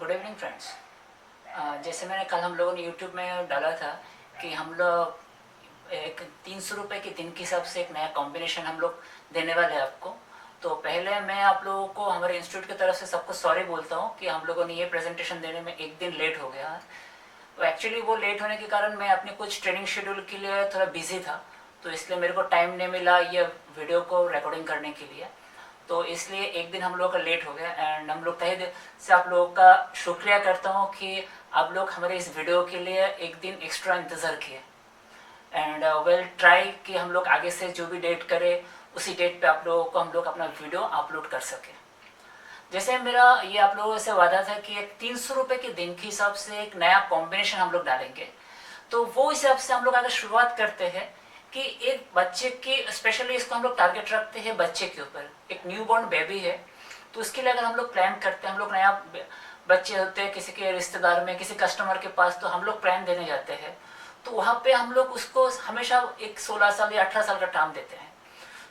Good evening friends. जैसे मैंने कल हम लोगों ने यूट्यूब में डाला था कि हम लोग एक 300 रुपये के दिन के हिसाब से एक नया कॉम्बिनेशन हम लोग देने वाले हैं आपको। तो पहले मैं आप लोगों को हमारे इंस्टीट्यूट की तरफ से सबको सॉरी बोलता हूँ कि हम लोगों ने ये प्रेजेंटेशन देने में एक दिन लेट हो गया है। तो एक्चुअली वो लेट होने के कारण मैं अपने कुछ ट्रेनिंग शेड्यूल के लिए थोड़ा बिजी था, तो इसलिए मेरे को टाइम नहीं मिला ये वीडियो को रिकॉर्डिंग करने के लिए। तो इसलिए एक दिन हम लोग का लेट हो गया एंड हम लोग तहे दिल से आप लोगों का शुक्रिया करता हूँ कि आप लोग हमारे इस वीडियो के लिए एक दिन एक्स्ट्रा इंतज़ार किए। एंड वेल ट्राई कि हम लोग आगे से जो भी डेट करें उसी डेट पे आप लोगों को हम लोग अपना वीडियो अपलोड कर सकें। जैसे मेरा ये आप लोगों से वादा था कि एक 300 रुपये के दिन के हिसाब से एक नया कॉम्बिनेशन हम लोग डालेंगे। तो वो हिसाब से हम लोग अगर शुरुआत करते हैं कि एक बच्चे की, स्पेशली इसको हम लोग टारगेट रखते हैं बच्चे के ऊपर, एक न्यू बॉर्न बेबी है, तो उसके लिए अगर हम लोग प्लान करते हैं, हम लोग नया बच्चे होते हैं किसी के रिश्तेदार में, किसी कस्टमर के पास, तो हम लोग प्लान देने जाते हैं, तो वहाँ पे हम लोग उसको हमेशा एक 16 साल या 18 साल का टाइम देते हैं।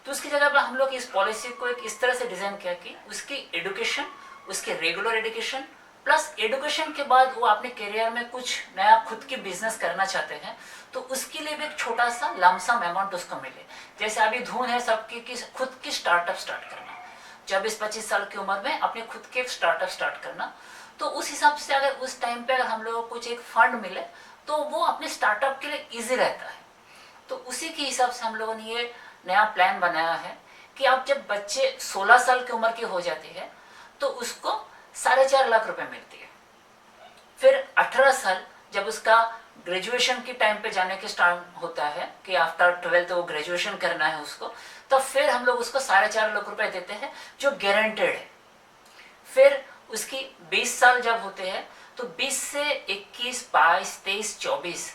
तो उसकी जगह पर हम लोग इस पॉलिसी को एक इस तरह से डिज़ाइन किया कि उसकी एडुकेशन, उसके रेगुलर एडुकेशन प्लस एडुकेशन के बाद वो अपने करियर में कुछ नया खुद की बिजनेस करना चाहते हैं, तो उसके लिए भी एक छोटा सा लमसम अमाउंट उसको मिले। जैसे अभी धुन है सबकी कि खुद की स्टार्टअप स्टार्ट करना, 24-25 साल की उम्र में अपने खुद के स्टार्टअप स्टार्ट करना। तो उस हिसाब से अगर उस टाइम पे अगर हम लोगों को कुछ एक फंड मिले तो वो अपने स्टार्टअप के लिए ईजी रहता है। तो उसी के हिसाब से हम लोगों ने ये नया प्लान बनाया है कि आप जब बच्चे 16 साल की उम्र के हो जाते हैं तो उसको 4.5 लाख रुपए मिलती है। फिर 18 साल जब उसका ग्रेजुएशन की टाइम पे जाने के स्टार्ट होता है कि आफ्टर 12th वो ग्रेजुएशन करना है उसको, तो फिर हम लोग उसको 4.5 लाख रुपए देते हैं जो गारंटेड है। फिर उसकी 20 साल जब होते हैं तो 20 से 21, 22, 23, 24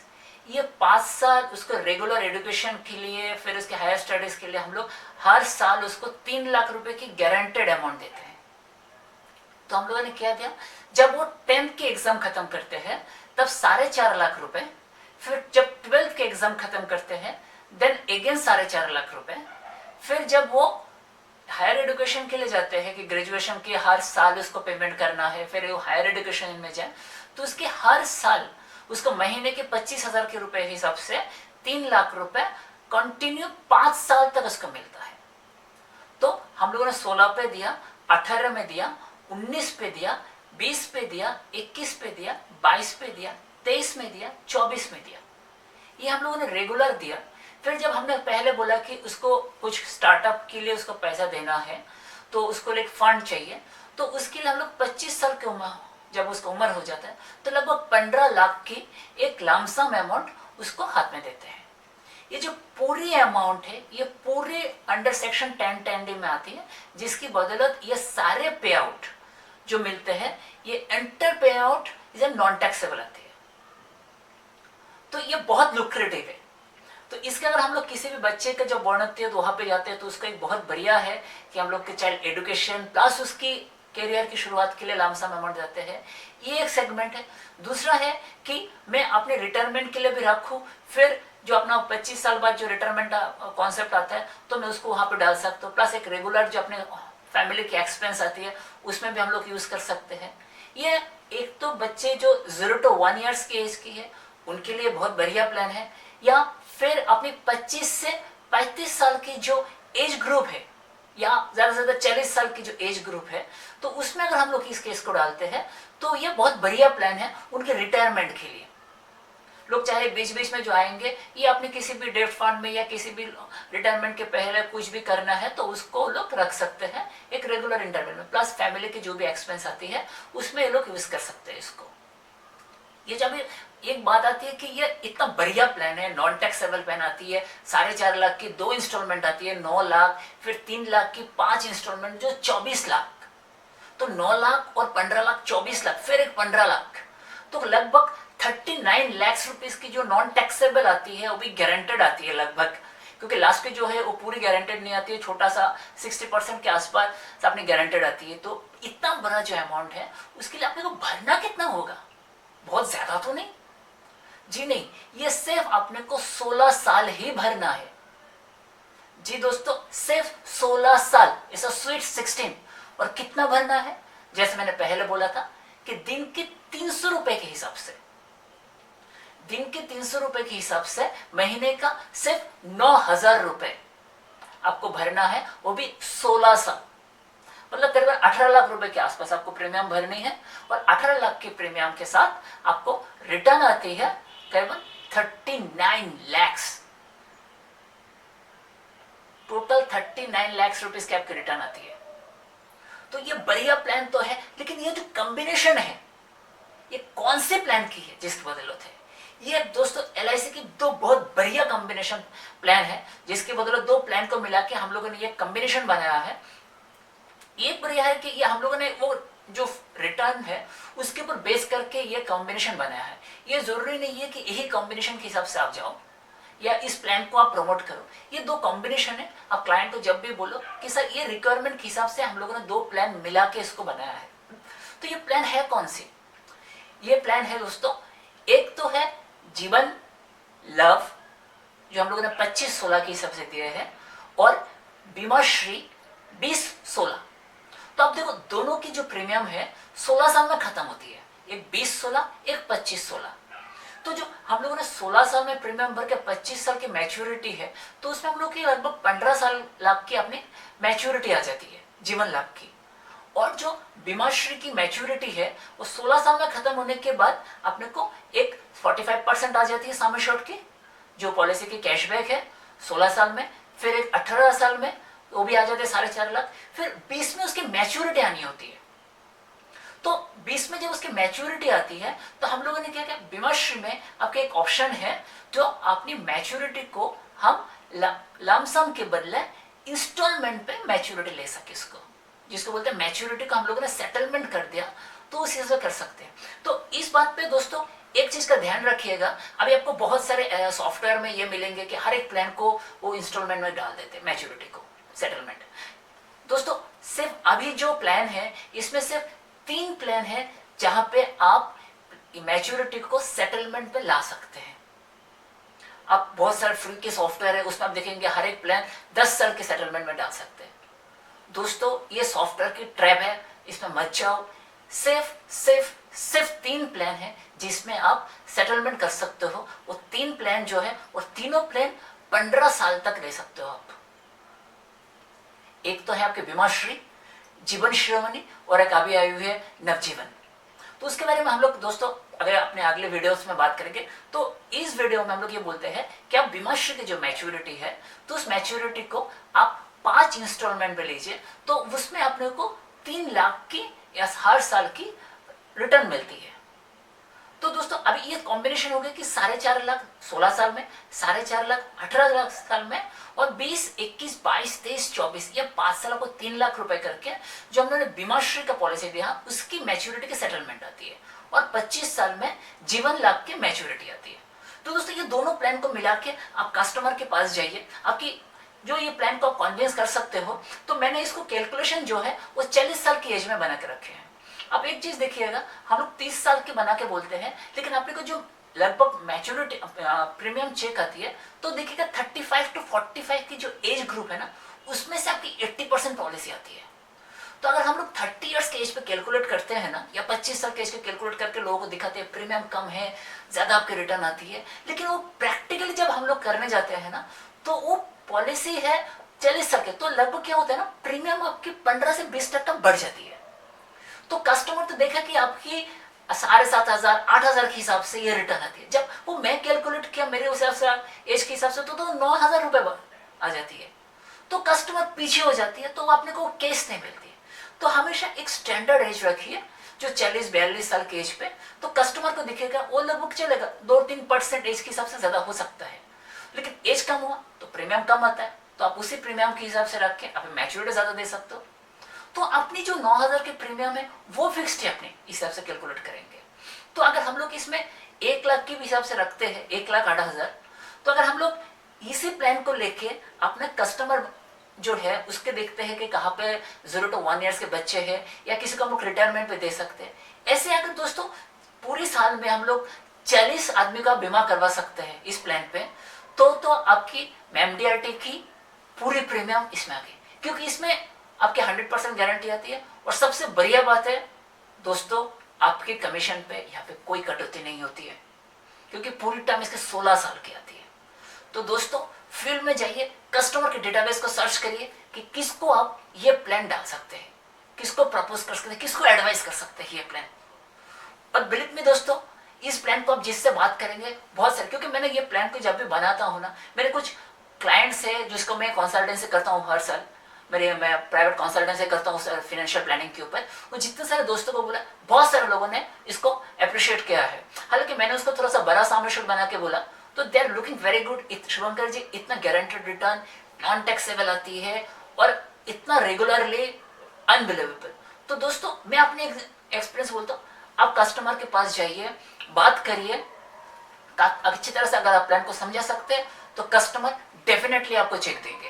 ये 5 साल उसको रेगुलर एजुकेशन के लिए, फिर उसके हायर स्टडीज के लिए हम लोग हर साल उसको 3 लाख रुपए की गारंटेड अमाउंट देते हैं। तो हम लोगों ने क्या दिया, जब वो 10th के एग्जाम खत्म करते हैं तब 4.5 लाख रुपए, फिर जब 12th के एग्जाम खत्म करते हैं देन अगेन 4.5 लाख रुपए, फिर जब वो हायर एजुकेशन के लिए जाते हैं कि ग्रेजुएशन के हर साल उसको पेमेंट करना है, फिर वो हायर एजुकेशन में जाए तो उसके हर साल उसको महीने के 25,000 के रुपए हिसाब से 3 लाख रुपए कंटिन्यू 5 साल तक उसको मिलता है। तो हम लोगों ने 16 पे दिया, 18 में दिया, 19 पे दिया, 20 पे दिया, 21 पे दिया, 22 पे दिया, 23 में दिया, 24 में दिया, ये हम लोगों ने रेगुलर दिया। फिर जब हमने पहले बोला कि उसको कुछ स्टार्टअप के लिए उसको पैसा देना है तो उसको एक फंड चाहिए, तो उसके लिए हम लोग 25 साल की उम्र जब उसका उम्र हो जाता है तो लगभग 15 लाख की एक लमसम अमाउंट उसको हाथ में देते हैं। ये जो पूरी अमाउंट है ये पूरे अंडर सेक्शन 1010D में आती है, जिसकी बदौलत ये सारे पे आउट जो मिलते हैं ये एंटर पे आउट इज नॉन टैक्सेबल आती है। तो ये बहुत लुक्रेटिव है। तो इसके अगर हम लोग किसी भी बच्चे का जब बॉर्न होती है तो वहाँ पे जाते हैं तो उसका एक बहुत बढ़िया है कि हम लोग के चाइल्ड एजुकेशन प्लस उसकी करियर की शुरुआत के लिए लमसम अमाउंट देते हैं, ये एक सेगमेंट है। दूसरा है कि मैं अपने रिटायरमेंट के लिए भी रखूँ, फिर जो अपना 25 साल बाद जो रिटायरमेंट कॉन्सेप्ट आता है तो मैं उसको वहाँ पे डाल सकता हूँ, प्लस एक रेगुलर जो अपने फैमिली की एक्सपेंस आती है उसमें भी हम लोग यूज कर सकते हैं। ये एक तो बच्चे जो 0 to 1 ईयर्स की एज की है उनके लिए बहुत बढ़िया प्लान है, या फिर अपनी 25 से 35 साल की जो एज ग्रुप है या ज्यादा से ज्यादा 40 साल की जो एज ग्रुप है, तो उसमें अगर हम लोग इस केस को डालते हैं तो ये बहुत बढ़िया प्लान है उनके रिटायरमेंट के लिए। लोग चाहे बीच बीच में जो आएंगे ये अपने किसी भी डेट फंड में या किसी भी रिटायरमेंट के पहले कुछ भी करना है तो उसको लोग रख सकते हैं एक रेगुलर इंटरवल में, प्लस फैमिली की जो भी एक्सपेंस आती है उसमें ये लोग यूज कर सकते हैं इसको। ये जब एक बात आती है कि ये इतना बढ़िया प्लान है, नॉन टैक्सेबल प्लान आती है, 4.5 लाख की 2 इंस्टॉलमेंट आती है 9 लाख, फिर 3 लाख की 5 इंस्टॉलमेंट जो 24 लाख, तो 9 लाख और 15 लाख 24 लाख, फिर एक 15 लाख, तो लगभग 39 लाख रुपीस की जो नॉन टैक्सेबल आती है वो भी गारंटेड आती है लगभग, क्योंकि लास्ट की जो है वो पूरी गारंटेड नहीं आती है, छोटा सा 60% के आसपास अपनी गारंटेड आती है। तो इतना बड़ा जो अमाउंट है उसके लिए अपने को भरना कितना होगा, बहुत ज्यादा तो नहीं जी, नहीं, ये सिर्फ अपने को 16 साल ही भरना है जी दोस्तों, सिर्फ 16 साल, इट्स अ स्वीट 16। और कितना भरना है, जैसे मैंने पहले बोला था कि दिन के 300 रुपए के हिसाब से, दिन के 300 रुपए के हिसाब से महीने का सिर्फ 9,000 रुपए आपको भरना है, वो भी 16 साल, मतलब करीबन 18 लाख रुपए के आसपास आपको प्रीमियम भरनी है। और 18 लाख के प्रीमियम के साथ आपको रिटर्न आती है करीबन 39 लैक्स, टोटल 39 लाख रुपीस की आपकी रिटर्न आती है। तो ये बढ़िया प्लान तो है, लेकिन ये जो कॉम्बिनेशन है ये कौन से प्लान की है जिसकी बदौलत है? ये दोस्तों LIC की दो बहुत बढ़िया कॉम्बिनेशन प्लान है, जिसकी बदौलत दो प्लान को मिला के हम लोगों ने ये कॉम्बिनेशन बनाया है। एक बढ़िया है कि ये हम लोगों ने वो जो रिटर्न है उसके ऊपर बेस करके ये कॉम्बिनेशन बनाया है। ये जरूरी नहीं है कि यही कॉम्बिनेशन के हिसाब से आप जाओ या इस प्लान को आप प्रमोट करो। ये दो कॉम्बिनेशन है, आप क्लाइंट को जब भी बोलो कि सर ये रिक्वायरमेंट के हिसाब से हम लोगों ने दो प्लान मिला के इसको बनाया है। तो ये प्लान है कौन सी? ये प्लान है दोस्तों, एक तो है जीवन लव जो हम लोगों ने 25-16 के हिसाब से दिए हैं, और बीमा श्री 20-16। तो आप देखो दोनों की जो प्रीमियम है 16 साल में खत्म होती है, एक 20-16, एक 25-16। तो जो हम लोगों ने 16 साल में प्रीमियम भर के 25 साल की मैच्योरिटी है, तो उसमें हम लोग की लगभग 15 साल लाख की अपनी मैच्योरिटी आ जाती है जीवन लाभ की। और जो बीमाश्री की मैच्योरिटी है वो 16 साल में खत्म होने के बाद अपने को एक 45% आ जाती है सम एश्योर्ड की, जो पॉलिसी की कैशबैक है 16 साल में। फिर एक 18 साल में वो भी आ जाते हैं 4.5 लाख। फिर 20 में उसकी मैच्योरिटी आनी होती है। तो 20 में जब उसकी मैच्योरिटी आती है तो हम लोगों ने क्या किया, बीमाश्री में आपके एक ऑप्शन है जो अपनी मैच्योरिटी को हम लमसम के बदले इंस्टॉलमेंट पे मैच्योरिटी ले सके, इसको जिसको बोलते हैं मैच्योरिटी को हम लोगों ने सेटलमेंट कर दिया, तो उस हिसाब से कर सकते हैं। तो इस बात पे दोस्तों एक चीज का ध्यान रखिएगा, अभी आपको बहुत सारे सॉफ्टवेयर में ये मिलेंगे कि हर एक प्लान को वो इंस्टॉलमेंट में डाल देते हैं, मैच्योरिटी को सेटलमेंट। दोस्तों सिर्फ अभी जो प्लान है इसमें सिर्फ 3 प्लान है जहां पे आप मैच्योरिटी को सेटलमेंट पे ला सकते हैं। आप बहुत सारे फ्री के सॉफ्टवेयर है, उसमें आप देखेंगे हर एक प्लान 10 साल के सेटलमेंट में डाल सकते हैं। दोस्तों ये सॉफ्टवेयर की ट्रैप है, इसमें मत जाओ। सिर्फ 3 प्लान है जिसमें आप सेटलमेंट कर सकते हो। वो 3 प्लान जो है, और तीनों प्लान 15 साल तक ले सकते हो आप। एक तो है आपके बीमाश्री, जीवन शिरोमणि, और एक अभी आई हुई है नवजीवन। तो उसके बारे में हम लोग दोस्तों अगर अपने अगले वीडियोस में बात करेंगे। तो इस वीडियो में हम लोग ये बोलते हैं कि आप बीमाश्री की जो मैच्योरिटी है, तो उस मैच्योरिटी को आप 5 इंस्टॉलमेंट पे लीजिए, तो उसमें अपने को 3 लाख की या हर साल की रिटर्न मिलती है। तो दोस्तों अभी ये कॉम्बिनेशन हो गया कि 4.5 लाख 16 साल में, 4.5 लाख 18 लाख साल में, और 20, 21, 22, 23, 24 ये 5 सालों को 3 लाख रुपए करके जो हमने बीमाश्री का पॉलिसी दिया उसकी मैच्योरिटी की सेटलमेंट आती है, और 25 साल में जीवन लाभ की मैच्योरिटी आती है। तो दोस्तों ये दोनों प्लान को मिला के आप कस्टमर के पास जाइए, आपकी जो ये प्लान को कन्विंस कर सकते हो। तो मैंने इसको कैलकुलेशन जो है वो 40 साल की एज में बना के रखे हैं। अब एक चीज देखिएगा, हम लोग 30 साल के बना के बोलते हैं, लेकिन आपने को जो लगभग मैच्योरिटी प्रीमियम चेक आती है तो देखिएगा 35 to 45 की जो एज ग्रुप है ना, उसमें से आपकी 80% पॉलिसी आती है। तो अगर हम लोग 30 इयर्स के एज पे कैलकुलेट करते हैं ना, या 25 साल के एज पे कैलकुलेट करके लोगों को दिखाते हैं प्रीमियम कम है, ज्यादा आपकी रिटर्न आती है, लेकिन वो प्रैक्टिकली जब हम लोग करने जाते हैं ना, तो वो पॉलिसी है 40 साल के, तो लगभग क्या होता है ना, प्रीमियम आपकी 15 से 20% बढ़ जाती है। तो कस्टमर तो देखा कि आपकी 7,500, 8,000 के हिसाब से ये रिटर्न आती है। जब वो मैं कैलकुलेट किया मेरे हिसाब से एज के हिसाब से, तो 9,000 रुपए आ जाती है। तो कस्टमर पीछे हो जाती है, तो आपने को केस नहीं मिलती। तो हमेशा एक स्टैंडर्ड एज रखिए जो 40-42 साल के एज पे, तो कस्टमर को दिखेगा वो लगभग चलेगा 2-3% एज के हिसाब से ज्यादा हो सकता है। लेकिन एज कम हुआ तो प्रीमियम कम आता है, तो आप उसी प्रीमियम के हिसाब से रख के आप मैच्योरिटी ज्यादा दे सकते हो। तो अपनी जो 9,000 के प्रीमियम है वो फिक्स्ड है, अपने हिसाब से कैलकुलेट करेंगे। तो अगर हम लोग इसमें 1 लाख के हिसाब से रखते हैं, 1,08,000, तो अगर हम लोग इसी प्लान को लेके अपने कस्टमर जो है उसके देखते हैं कि कहाँ पे 0 to 1 ईयर्स के बच्चे हैं, या किसी को हम लोग रिटायरमेंट पे दे सकते हैं। ऐसे अगर दोस्तों पूरी साल में हम लोग 40 आदमी का बीमा करवा सकते हैं इस प्लान पे, तो आपकी MDRT की पूरी प्रीमियम इसमें आ गई, क्योंकि इसमें आपके 100% गारंटी आती है। और सबसे बढ़िया बात है दोस्तों, आपके कमीशन पे यहाँ पे कोई कटौती नहीं होती है, क्योंकि पूरी टर्म इसके 16 साल की आती है। तो दोस्तों फील्ड में जाइए, कस्टमर के डेटाबेस को सर्च करिए कि किसको आप ये प्लान डाल सकते हैं, किसको प्रपोज कर सकते हैं, किसको एडवाइस कर सकते हैं ये प्लान। और बिलीव मी दोस्तों, इस प्लान को आप जिससे बात करेंगे बहुत सारे, क्योंकि मैंने ये प्लान को जब भी बनाता हूँ ना, मेरे कुछ क्लाइंट्स है जिसको मैं कंसल्टेंसी करता हूँ हर साल, मैं प्राइवेट कंसल्टेंसी करता हूँ फाइनेंशियल प्लानिंग के ऊपर। वो जितने सारे दोस्तों को बोला, बहुत सारे लोगों ने इसको अप्रिशिएट किया है। हालांकि मैंने उसको थोड़ा सा बड़ा सामने बना के बोला, तो they are looking very good. Shubhankar ji, इतना गारंटेड रिटर्न, नॉन टैक्सेबल आती है और इतना रेगुलरली, अनबिलीवेबल। तो दोस्तों मैं अपने एक्सपीरियंस बोलता हूँ, आप कस्टमर के पास जाइए, बात करिए अच्छी तरह से। अगर आप प्लान को समझा सकते हैं तो कस्टमर डेफिनेटली आपको चेक देंगे।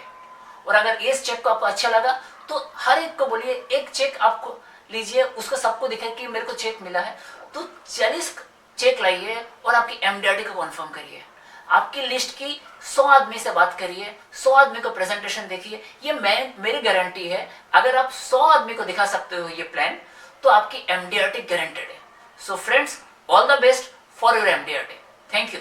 और अगर इस चेक को आपको अच्छा लगा तो हर एक को बोलिए, एक चेक आपको लीजिए, उसको सबको दिखाए कि मेरे को चेक मिला है। तो 40 चेक लाइए और आपकी एमडीआरटी को कन्फर्म करिए। आपकी लिस्ट की 100 आदमी से बात करिए, 100 आदमी को प्रेजेंटेशन देखिए। ये मेरी गारंटी है, अगर आप 100 आदमी को दिखा सकते हो ये प्लान, तो आपकी एमडीआरटी गारंटेड है। So friends, all the best for your MDRT. Thank you.